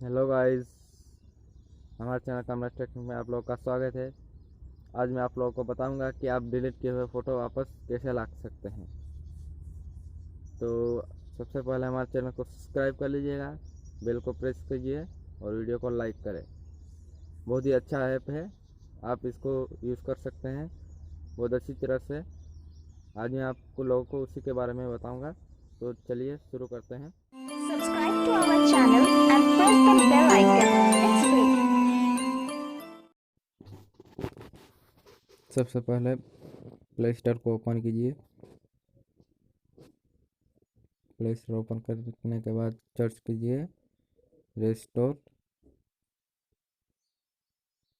Hello guys, हमारे channel कमरा take में आप लोगों का स्वागत है। आज मैं आप लोगों को बताऊंगा कि आप डिलीट किए हुए फ़ोटो वापस कैसे ला सकते हैं। तो सबसे पहले हमारे चैनल को सब्सक्राइब कर लीजिएगा, बेल को प्रेस कीजिए और वीडियो को लाइक करें। बहुत ही अच्छा ऐप है, आप इसको यूज़ कर सकते हैं बहुत अच्छी तरह से। आज मैं आपको लोगों को उसी के बारे में बताऊँगा। तो चलिए शुरू करते हैं। Subscribe to our channel and press the bell icon. It's free. सबसे पहले प्ले स्टोर को ओपन कीजिए। प्ले स्टोर ओपन करने के बाद सर्च कीजिए रेस्टोर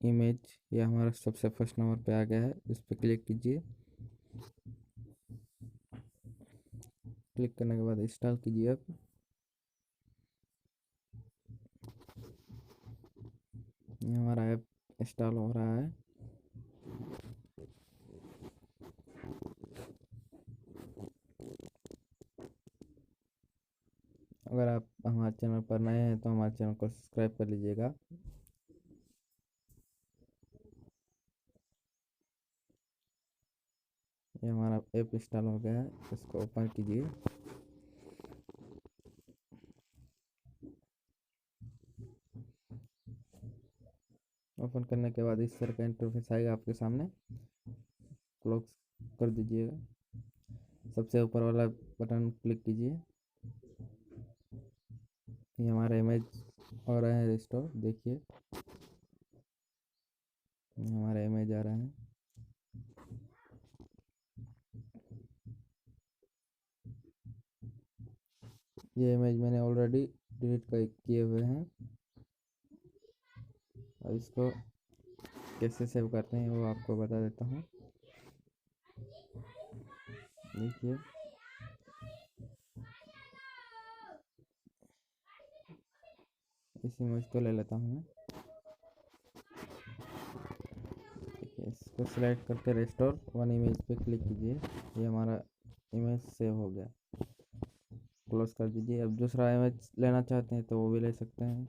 इमेज। यह हमारा सबसे फर्स्ट नंबर पे आ गया है, इस पर क्लिक कीजिए। क्लिक करने के बाद इंस्टॉल कीजिए। अब ये हमारा ऐप इंस्टॉल हो रहा है। अगर आप हमारे चैनल पर नए हैं तो हमारे चैनल को सब्सक्राइब कर लीजिएगा। ये हमारा ऐप इंस्टॉल हो गया है, इसको ओपन कीजिए। ओपन करने के बाद इस तरह का इंटरफेस आएगा आपके सामने। क्लोज कर दीजिएगा। सबसे ऊपर वाला बटन क्लिक कीजिए। ये हमारा इमेज हो रहा है रिस्टोर, देखिए ये हमारा इमेज आ रहा है। ये इमेज मैंने ऑलरेडी डिलीट किए हुए हैं। अब इसको कैसे सेव करते हैं वो आपको बता देता हूँ। देखिए इस इमेज को ले लेता हूँ मैं। देखिए इसको सिलेक्ट करके रेस्टोर वन इमेज पे क्लिक कीजिए। ये हमारा इमेज सेव हो गया। क्लोज कर दीजिए। अब दूसरा इमेज लेना चाहते हैं तो वो भी ले सकते हैं।